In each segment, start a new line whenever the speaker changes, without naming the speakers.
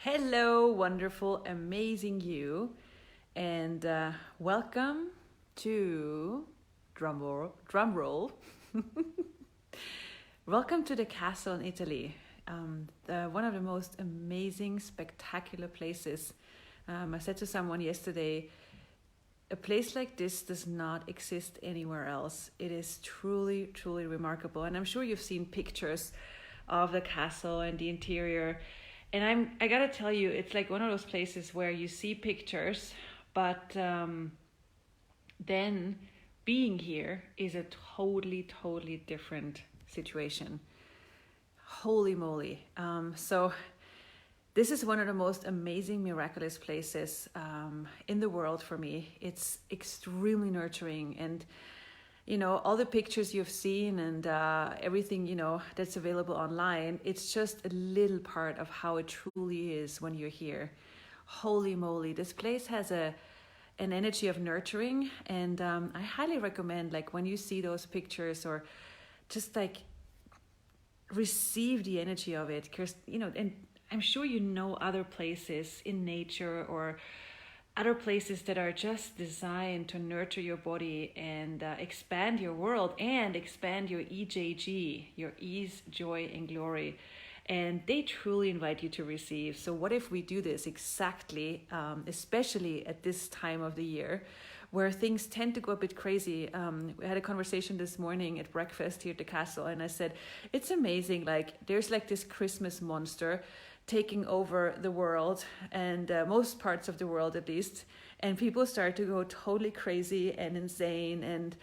Hello, wonderful, amazing you, and welcome to drum roll. Welcome to the castle in Italy, one of the most amazing, spectacular places. I said to someone yesterday, a place like this does not exist anywhere else. It is truly, truly remarkable, and I'm sure you've seen pictures of the castle and the interior. And I gotta tell you, it's like one of those places where you see pictures, but then being here is a totally, totally different situation. Holy moly. So this is one of the most amazing, miraculous places in the world for me. It's extremely nurturing, and all the pictures you've seen and everything, that's available online, it's just a little part of how it truly is when you're here. Holy moly, this place has an energy of nurturing, and I highly recommend, like, when you see those pictures, or just like receive the energy of it, because, and I'm sure other places in nature or other places that are just designed to nurture your body and expand your world and expand your EJG, your ease, joy, and glory. And they truly invite you to receive. So what if we do this exactly, especially at this time of the year, where things tend to go a bit crazy. We had a conversation this morning at breakfast here at the castle, and I said, it's amazing, like there's like this Christmas monster taking over the world, and most parts of the world at least, and people start to go totally crazy and insane, and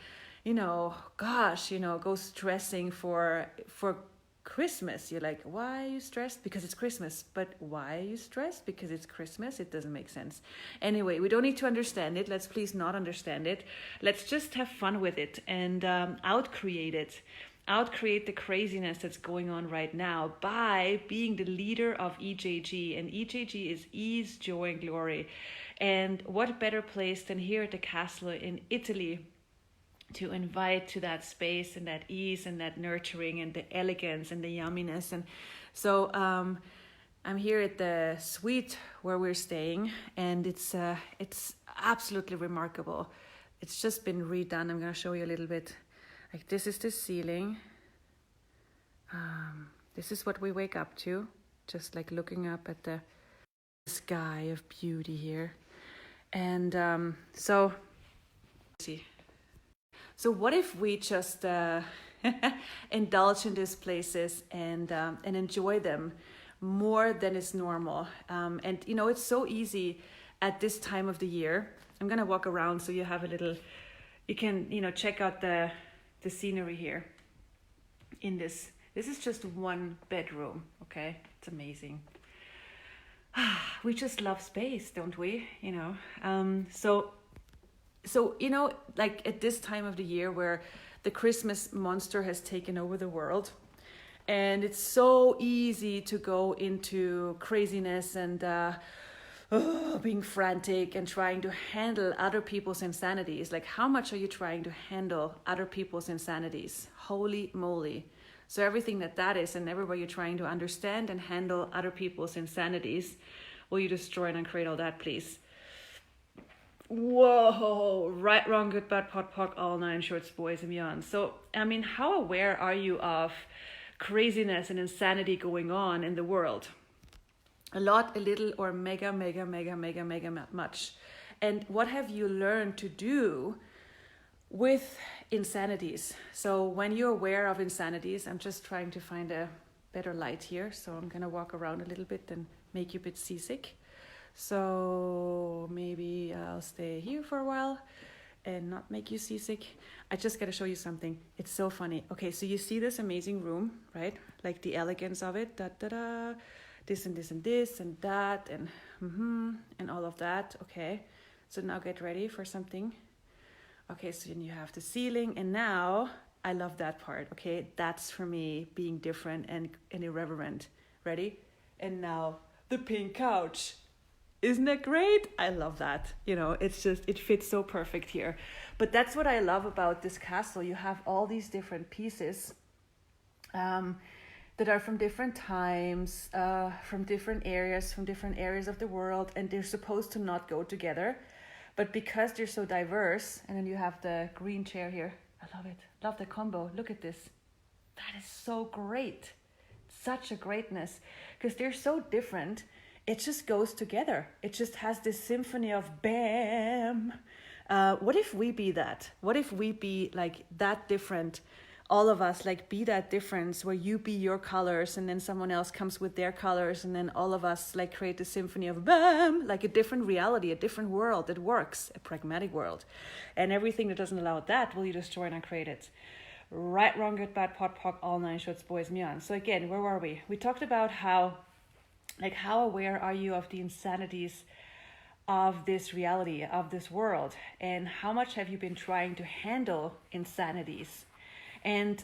go stressing for Christmas. You're like, why are you stressed? Because it's Christmas. But why are you stressed? Because it's Christmas. It doesn't make sense. Anyway, we don't need to understand it. Let's please not understand it. Let's just have fun with it and outcreate it. Outcreate the craziness that's going on right now by being the leader of EJG. And EJG is ease, joy, and glory. And what better place than here at the castle in Italy to invite to that space and that ease and that nurturing and the elegance and the yumminess. And so I'm here at the suite where we're staying, and it's absolutely remarkable. It's just been redone. I'm going to show you a little bit. Like, this is the ceiling. This is what we wake up to, just like looking up at the sky of beauty here. And so what if we just indulge in these places and enjoy them more than is normal? And it's so easy at this time of the year. I'm gonna walk around so you have a little. You can check out the scenery here. In this is just one bedroom. Okay, it's amazing. We just love space, don't we? So, like at this time of the year where the Christmas monster has taken over the world, and it's so easy to go into craziness and being frantic and trying to handle other people's insanities. Like, how much are you trying to handle other people's insanities? Holy moly. So everything that is, and everywhere you're trying to understand and handle other people's insanities, will you destroy and uncreate all that, please? Whoa, right, wrong, good, bad, pot, pock, all nine shorts, boys, and beyond. So, how aware are you of craziness and insanity going on in the world? A lot, a little, or mega much? And what have you learned to do with insanities? So when you're aware of insanities, I'm just trying to find a better light here. So I'm going to walk around a little bit and make you a bit seasick. So maybe I'll stay here for a while and not make you seasick. I just got to show you something. It's so funny. Okay, so you see this amazing room, right? Like the elegance of it. This and this and this and that and all of that. Okay, so now get ready for something. Okay, so then you have the ceiling, and now I love that part. Okay, that's for me being different and irreverent. Ready? And now the pink couch. Isn't that great? I love that. It's just, it fits so perfect here. But that's what I love about this castle. You have all these different pieces that are from different times, from different areas of the world, and they're supposed to not go together. But because they're so diverse, and then you have the green chair here. I love it. Love the combo. Look at this. That is so great. Such a greatness. Because they're so different, it just goes together. It just has this symphony of bam. What if we be that? What if we be like that different? All of us like be that difference where you be your colors and then someone else comes with their colors and then all of us like create the symphony of bam, like a different reality, a different world that works, a pragmatic world. And everything that doesn't allow that will you destroy and uncreate it. Right, wrong, good, bad, pot, pock, all nine shorts, boys, meon. So again, where were we? We talked about how aware are you of the insanities of this reality, of this world, and how much have you been trying to handle insanities? And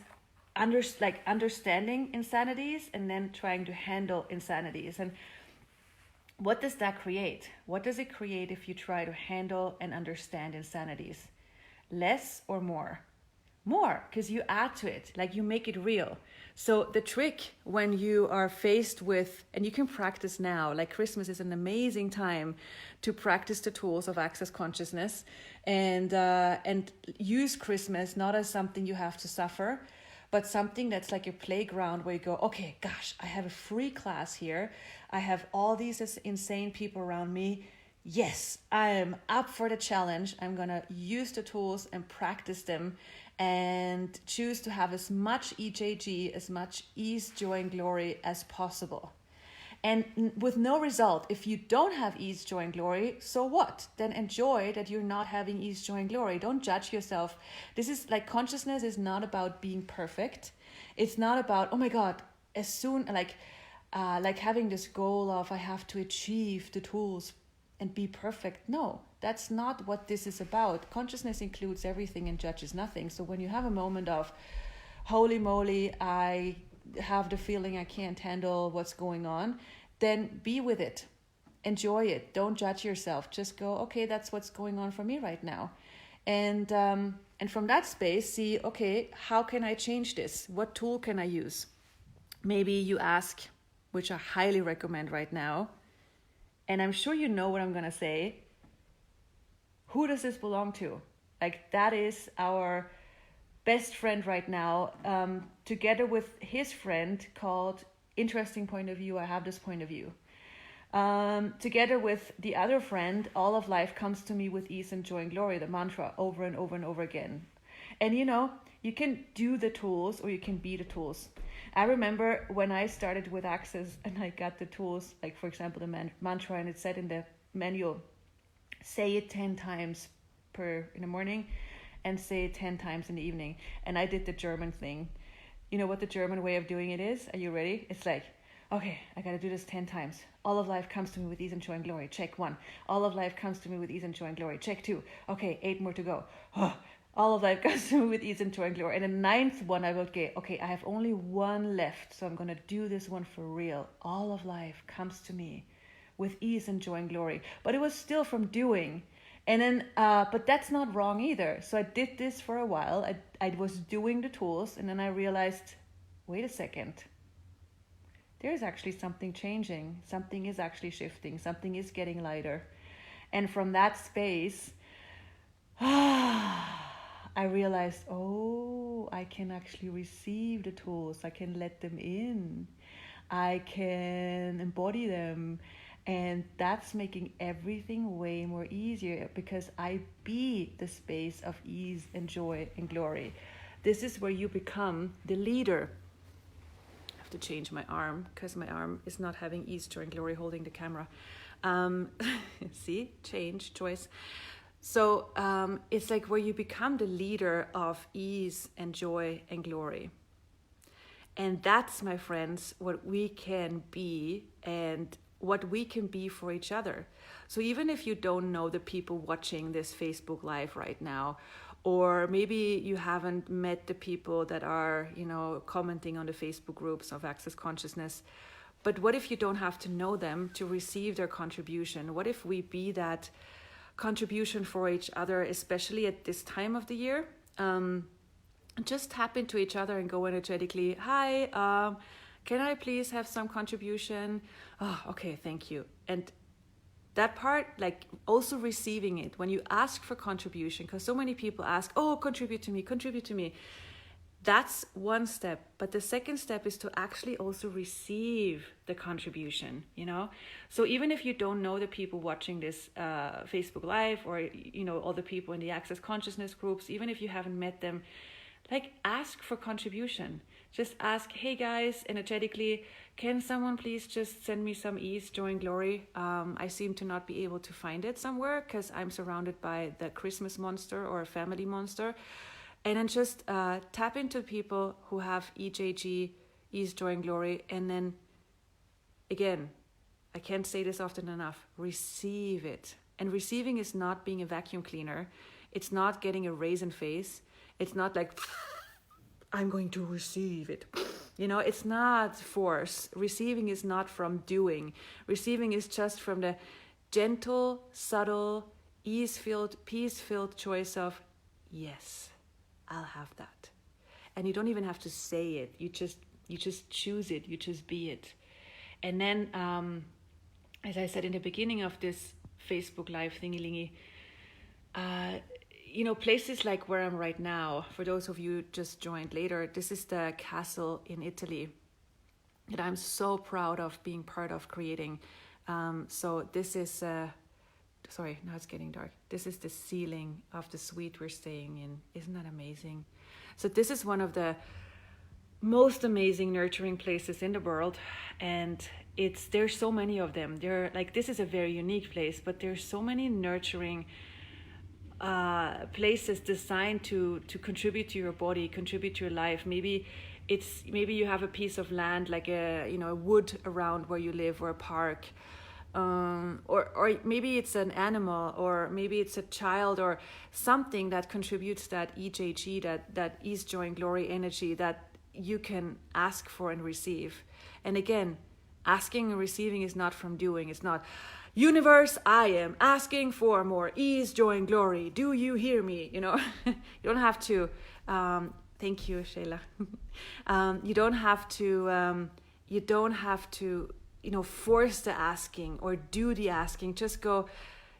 understanding insanities and then trying to handle insanities. And what does that create? What does it create if you try to handle and understand insanities? Less or more? More, because you add to it, like you make it real. So the trick when you are faced with, and you can practice now, like Christmas is an amazing time to practice the tools of access consciousness and use Christmas not as something you have to suffer, but something that's like a playground where you go, okay, gosh, I have a free class here. I have all these insane people around me. Yes, I am up for the challenge. I'm going to use the tools and practice them and choose to have as much EJG, as much ease, joy, and glory as possible. And with no result, if you don't have ease, joy, and glory, so what? Then enjoy that you're not having ease, joy, and glory. Don't judge yourself. This is like consciousness is not about being perfect. It's not about, oh my God, as soon, like having this goal of I have to achieve the tools and be perfect. No, that's not what this is about. Consciousness includes everything and judges nothing. So when you have a moment of, holy moly, I have the feeling I can't handle what's going on, then be with it. Enjoy it. Don't judge yourself. Just go, okay, that's what's going on for me right now. And from that space, see, okay, how can I change this? What tool can I use? Maybe you ask, which I highly recommend right now, and I'm sure you know what I'm going to say. Who does this belong to? Like, that is our best friend right now, together with his friend called Interesting Point of View, I Have This Point of View. Together with the other friend, all of life comes to me with ease and joy and glory, the mantra over and over and over again. And you know, you can do the tools or you can be the tools. I remember when I started with Access and I got the tools, like for example, the mantra, and it said in the manual, say it 10 times in the morning and say it 10 times in the evening. And I did the German thing. You know what the German way of doing it is? Are you ready? It's like, okay, I got to do this 10 times. All of life comes to me with ease and joy and glory. Check 1. All of life comes to me with ease and joy and glory. Check 2. Okay, 8 more to go. All of life comes to me with ease and joy and glory. And the 9th one, I will get, okay, I have only 1 left. So I'm going to do this one for real. All of life comes to me with ease and joy and glory. But it was still from doing. And then, but that's not wrong either. So I did this for a while. I was doing the tools, and then I realized, wait a second. There's actually something changing. Something is actually shifting. Something is getting lighter. And from that space, I realized, oh, I can actually receive the tools. I can let them in. I can embody them. And that's making everything way more easier because I be the space of ease and joy and glory. This is where you become the leader. I have to change my arm because my arm is not having ease, joy, and glory holding the camera. See, change, choice. So it's like where you become the leader of ease and joy and glory. And that's, my friends, what we can be and what we can be for each other. So even if you don't know the people watching this Facebook Live right now, or maybe you haven't met the people that are, you know, commenting on the Facebook groups of Access Consciousness, but what if you don't have to know them to receive their contribution? What if we be that contribution for each other, especially at this time of the year? Just tap into each other and go energetically, hi, can I please have some contribution? Oh, okay, thank you. And that part, like also receiving it, when you ask for contribution, because so many people ask, oh, contribute to me. That's one step. But the second step is to actually also receive the contribution, you know? So even if you don't know the people watching this Facebook Live, or, you know, all the people in the Access Consciousness groups, even if you haven't met them, like ask for contribution. Just ask, hey guys, energetically, can someone please just send me some ease, joy, and glory? I seem to not be able to find it somewhere because I'm surrounded by the Christmas monster or a family monster. And then just tap into people who have EJG, ease, joy, and glory. And then, again, I can't say this often enough, receive it. And receiving is not being a vacuum cleaner. It's not getting a raisin face. It's not like, I'm going to receive it. You know, it's not force. Receiving is not from doing. Receiving is just from the gentle, subtle, ease-filled, peace-filled choice of, yes, I'll have that. And you don't even have to say it. You just choose it. You just be it. And then, as I said in the beginning of this Facebook Live thingy-lingy, you know, places like where I'm right now, for those of you just joined later, this is the castle in Italy that I'm so proud of being part of creating. So this is, sorry, now it's getting dark. This is the ceiling of the suite we're staying in. Isn't that amazing? So this is one of the most amazing nurturing places in the world. And there's so many of them. This is a very unique place, but there's so many nurturing places designed to contribute to your body, contribute to your life. Maybe you have a piece of land, like a wood around where you live, or a park, or maybe it's an animal, or maybe it's a child, or something that contributes that EJG, that ease, joy, and glory energy that you can ask for and receive. And again, asking and receiving is not from doing. It's not, universe, I am asking for more ease, joy, and glory. Do you hear me? You know, you don't have to. Thank you, Shayla. You don't have to. Force the asking or do the asking. Just go,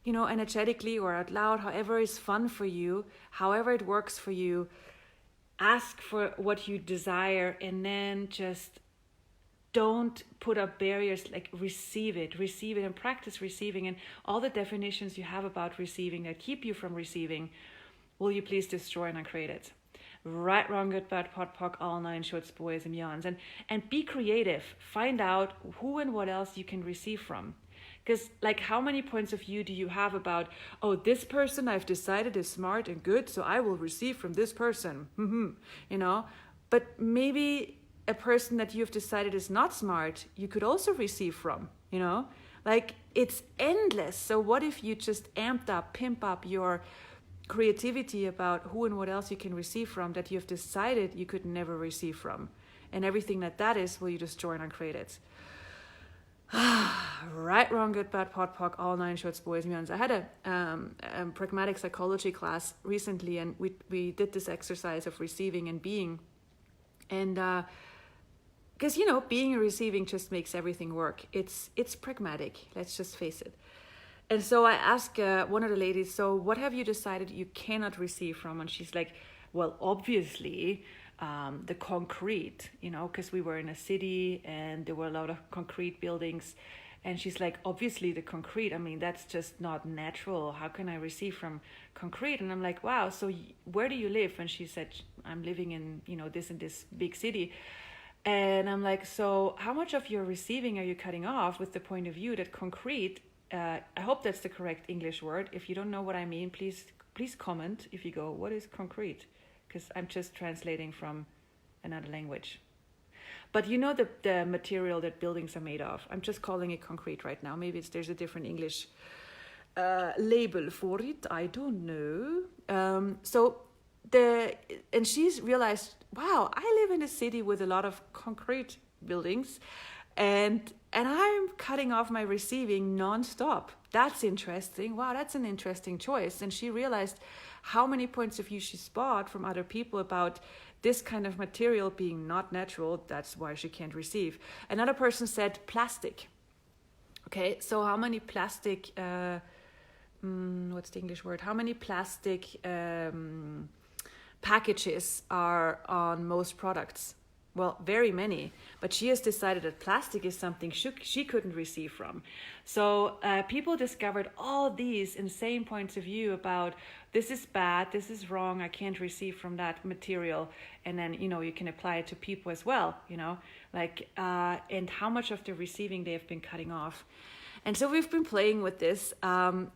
energetically or out loud, however is fun for you, however it works for you. Ask for what you desire, and then just don't put up barriers. Like receive it and practice receiving. And all the definitions you have about receiving that keep you from receiving, will you please destroy and uncreate it? Right, wrong, good, bad, pot, pock, all nine shorts, boys, and yawns. And be creative. Find out who and what else you can receive from. Because how many points of view do you have about, oh, this person I've decided is smart and good, so I will receive from this person. But maybe a person that you've decided is not smart, you could also receive from, it's endless. So what if you just pimp up your creativity about who and what else you can receive from that you've decided you could never receive from? And everything that is, will you destroy and uncreate it? Right, wrong, good, bad, pot, pock, all nine shorts, boys, and yawns. I had a pragmatic psychology class recently, and we did this exercise of receiving and being. And because, being and receiving just makes everything work. It's pragmatic, let's just face it. And so I asked one of the ladies, so what have you decided you cannot receive from? And she's like, well, obviously, the concrete, because we were in a city and there were a lot of concrete buildings. And she's like, obviously the concrete, that's just not natural. How can I receive from concrete? And I'm like, wow, so where do you live? And she said, I'm living in, this big city. And I'm like, so how much of your receiving are you cutting off with the point of view that concrete, I hope that's the correct English word. If you don't know what I mean, please comment if you go, what is concrete? Because I'm just translating from another language. But the material that buildings are made of. I'm just calling it concrete right now. Maybe there's a different English label for it. I don't know. And she's realized, wow, I live in a city with a lot of concrete buildings, and I'm cutting off my receiving nonstop. That's interesting. Wow, that's an interesting choice. And she realized how many points of view she spot from other people about this kind of material being not natural, that's why she can't receive. Another person said plastic. Okay, so how many plastic, what's the English word? How many plastic packages are on most products? Well, very many, but she has decided that plastic is something she couldn't receive from. So people discovered all these insane points of view about this is bad, this is wrong, I can't receive from that material. And then, you can apply it to people as well, and how much of the receiving they have been cutting off. And so we've been playing with this, and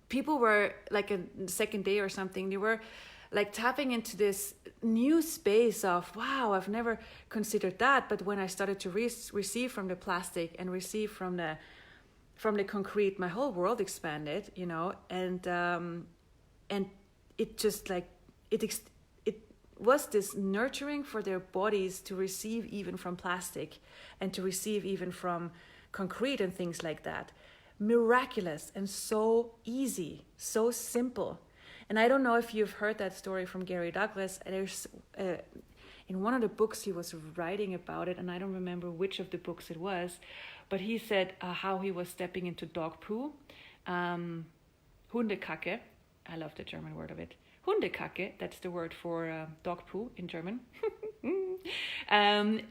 people were like a second day or something, they were like tapping into this new space of, wow, I've never considered that. But when I started to receive from the plastic and receive from the concrete, my whole world expanded, and it just like, it was this nurturing for their bodies to receive even from plastic and to receive even from concrete and things like that. Miraculous and so easy, so simple. And I don't know if you've heard that story from Gary Douglas. There's in one of the books he was writing about it, and I don't remember which of the books it was, but he said how he was stepping into dog poo, Hundekacke. I love the German word of it. Hundekacke, that's the word for dog poo in German. And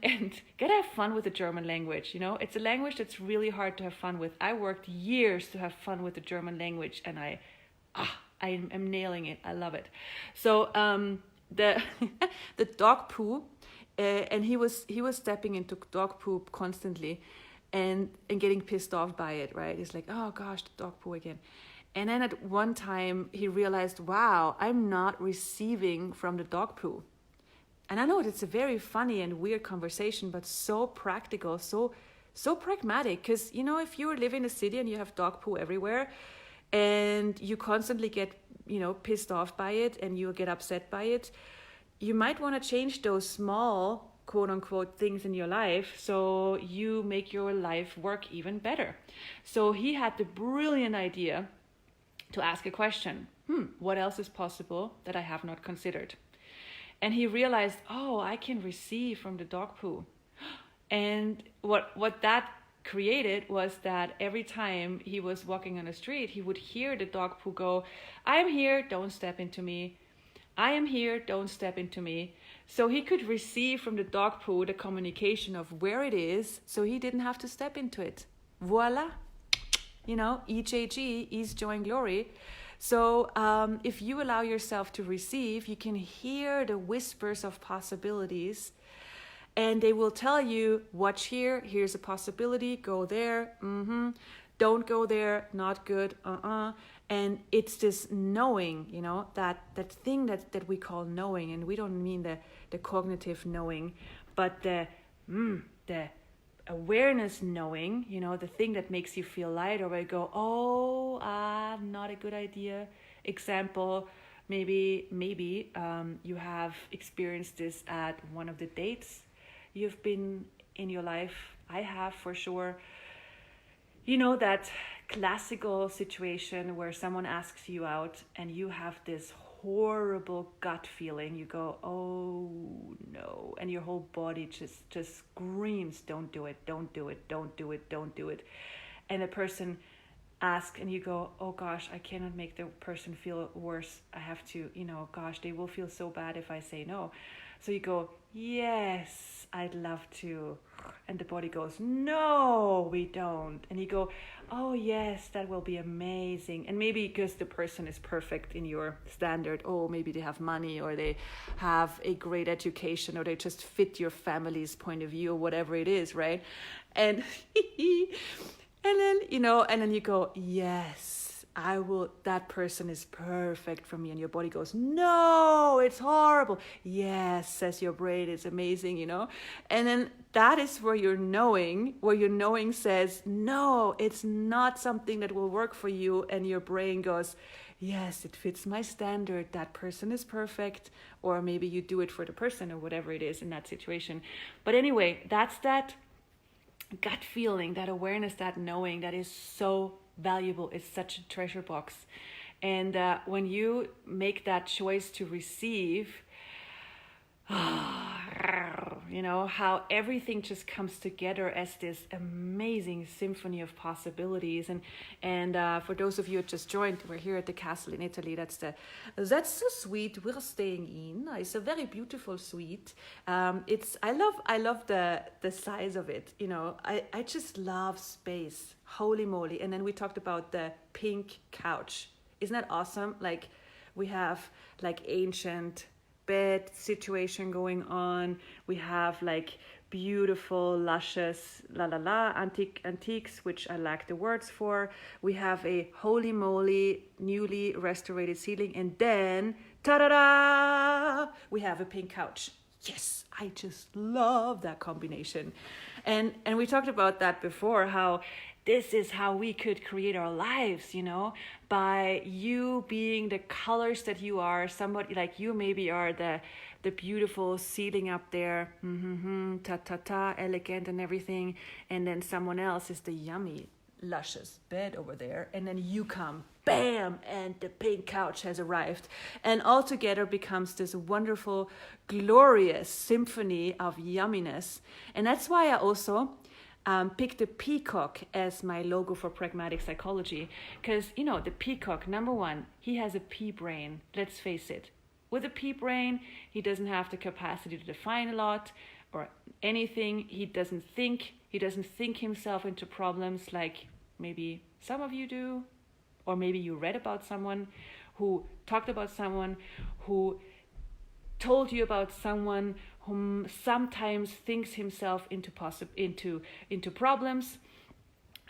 gotta have fun with the German language, It's a language that's really hard to have fun with. I worked years to have fun with the German language, and I'm nailing it. I love it. So the the dog poo, and he was stepping into dog poop constantly, and getting pissed off by it. Right? He's like, oh gosh, the dog poo again. And then at one time he realized, wow, I'm not receiving from the dog poo. And I know it's a very funny and weird conversation, but so practical, so pragmatic. Because if you live in a city and you have dog poo everywhere, and you constantly get, pissed off by it and you get upset by it, you might want to change those small, quote unquote, things in your life so you make your life work even better. So he had the brilliant idea to ask a question. What else is possible that I have not considered? And he realized, oh, I can receive from the dog poo. And what that created was that every time he was walking on the street, he would hear the dog poo go, I am here, don't step into me. I am here, don't step into me. So he could receive from the dog poo the communication of where it is, so he didn't have to step into it. Voila. EJG, ease, joy, and glory. So if you allow yourself to receive, you can hear the whispers of possibilities. And they will tell you, watch here, here's a possibility, go there, don't go there, not good, And it's this knowing, that thing that we call knowing. And we don't mean the cognitive knowing, but the awareness knowing, the thing that makes you feel light, or where you go, not a good idea. Example, maybe you have experienced this at one of the dates you've been in your life. I have, for sure. That classical situation where someone asks you out and you have this horrible gut feeling. You go, oh no, and your whole body just screams, don't do it, don't do it, don't do it, don't do it. And the person asks and you go, oh gosh, I cannot make the person feel worse. I have to, gosh, they will feel so bad if I say no. So you go, yes, I'd love to. And the body goes, no, we don't. And you go, oh yes, that will be amazing. And maybe because the person is perfect in your standard, maybe they have money, or they have a great education, or they just fit your family's point of view, or whatever it is, right? And and then you go, yes, I will, that person is perfect for me. And your body goes, no, it's horrible. Yes, says your brain, it's amazing, And then that is where your knowing says, no, it's not something that will work for you. And your brain goes, yes, it fits my standard. That person is perfect. Or maybe you do it for the person, or whatever it is in that situation. But anyway, that's that gut feeling, that awareness, that knowing that is so valuable. It's such a treasure box. And when you make that choice to receive, you know, how everything just comes together as this amazing symphony of possibilities. And for those of you who just joined, we're here at the castle in Italy. That's the suite we're staying in. It's a very beautiful suite. I love the size of it. You know, I just love space. Holy moly. And then we talked about the pink couch. Isn't that awesome? Like, we have like ancient bed situation going on. We have like beautiful, luscious, antiques, which I lack the words for. We have a holy moly, newly restored ceiling, and then ta-da-da! We have a pink couch. Yes, I just love that combination. And we talked about that before, how this is how we could create our lives, you know, by you being the colors that you are. Somebody like you maybe are the beautiful ceiling up there, elegant and everything. And then someone else is the yummy, luscious bed over there. And then you come, bam, and the pink couch has arrived. And all together becomes this wonderful, glorious symphony of yumminess. And that's why I also picked the peacock as my logo for pragmatic psychology, because, you know, the peacock, number one, he has a pea brain. Let's face it. With a pea brain, he doesn't have the capacity to define a lot or anything. He doesn't think himself into problems like maybe some of you do, or maybe you read about someone who talked about someone who told you about someone whom sometimes thinks himself into problems,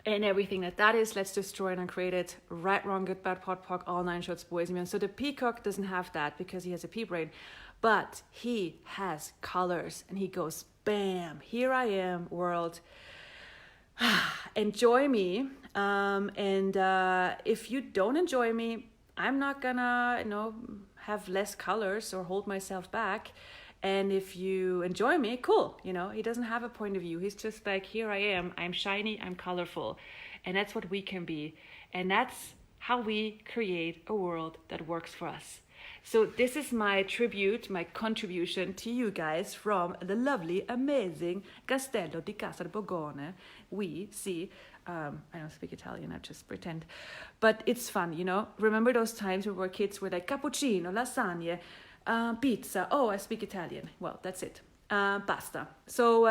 and everything that is. Let's destroy it and create it. Right, wrong, good, bad, pot, pock, all 9 shorts, boys and men. So the peacock doesn't have that because he has a pea brain, but he has colors, and he goes, bam, here I am, world. Enjoy me. And if you don't enjoy me, I'm not gonna, you know, have less colors or hold myself back. And if you enjoy me, cool. You know, he doesn't have a point of view. He's just like, here I am. I'm shiny. I'm colorful. And that's what we can be. And that's how we create a world that works for us. So this is my tribute, my contribution to you guys from the lovely, amazing Castello di Casalborgone. We see, I don't speak Italian, I just pretend. But it's fun, you know. Remember those times when we were kids, we're like cappuccino, lasagne, pizza. Oh, I speak Italian. Well, that's it. Basta. So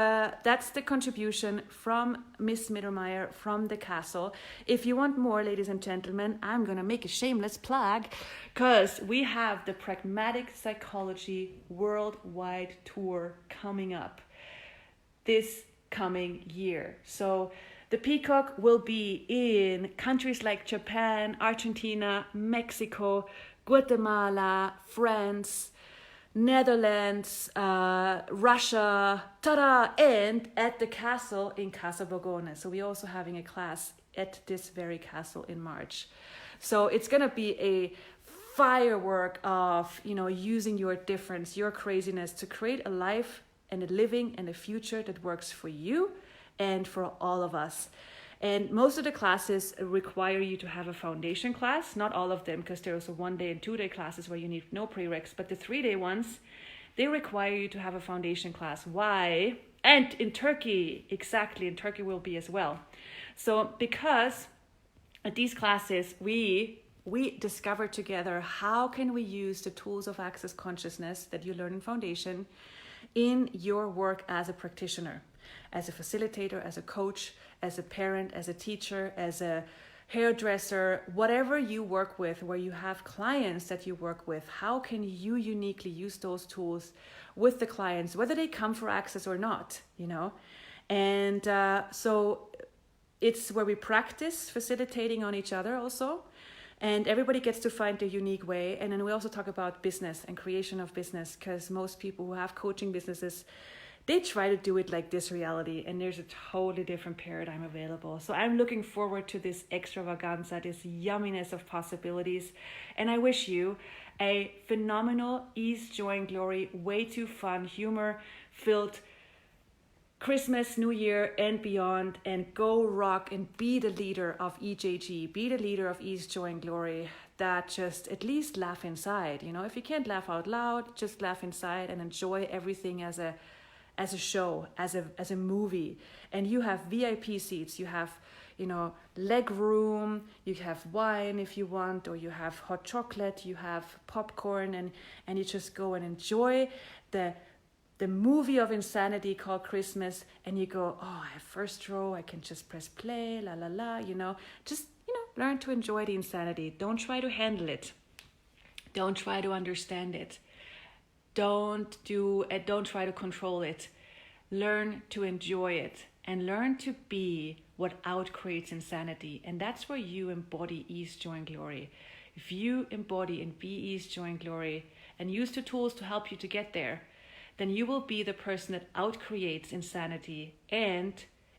that's the contribution from Miss Mittermaier from the castle. If you want more, ladies and gentlemen, I'm going to make a shameless plug, because we have the Pragmatic Psychology Worldwide Tour coming up this coming year. So the Peacock will be in countries like Japan, Argentina, Mexico, Guatemala, France, Netherlands, Russia, and at the castle in Casalborgone. So we're also having a class at this very castle in March. So it's going to be a firework of, you know, using your difference, your craziness to create a life and a living and a future that works for you and for all of us. And most of the classes require you to have a foundation class. Not all of them, because there are also 1-day and 2-day classes where you need no prereqs. But the 3-day ones, they require you to have a foundation class. Why? And in Turkey, exactly, in Turkey will be as well. So because at these classes, we discover together how can we use the tools of access consciousness that you learn in foundation in your work as a practitioner, as a facilitator, as a coach, as a parent, as a teacher, as a hairdresser, whatever you work with, where you have clients that you work with, how can you uniquely use those tools with the clients, whether they come for access or not, you know? And so it's where we practice facilitating on each other also. And everybody gets to find their unique way. And then we also talk about business and creation of business, because most people who have coaching businesses, they try to do it like this reality, and there's a totally different paradigm available. So I'm looking forward to this extravaganza, this yumminess of possibilities. And I wish you a phenomenal ease, joy, and glory, way too fun, humor-filled, Christmas, New Year, and beyond, and go rock and be the leader of EJG, be the leader of Ease, Joy, and Glory. That just at least laugh inside. You know, if you can't laugh out loud, just laugh inside and enjoy everything as a show, as a movie. And you have VIP seats, you have, you know, leg room, you have wine if you want, or you have hot chocolate, you have popcorn, and you just go and enjoy the movie of insanity called Christmas, and you go, oh, I have first row, I can just press play, la la la, you know, just, you know, learn to enjoy the insanity. Don't try to handle it. Don't try to understand it. Don't try to control it. Learn to enjoy it and learn to be what outcreates insanity. And that's where you embody ease, joy, and glory. If you embody and be ease, joy, and glory and use the tools to help you to get there, then you will be the person that outcreates insanity and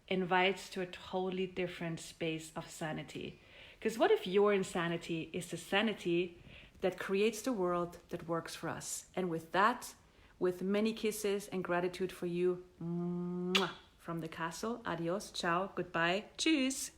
invites to a totally different space of sanity. Because what if your insanity is the sanity that creates the world that works for us? And with that, with many kisses and gratitude for you, from the castle, adios, ciao, goodbye, tschüss.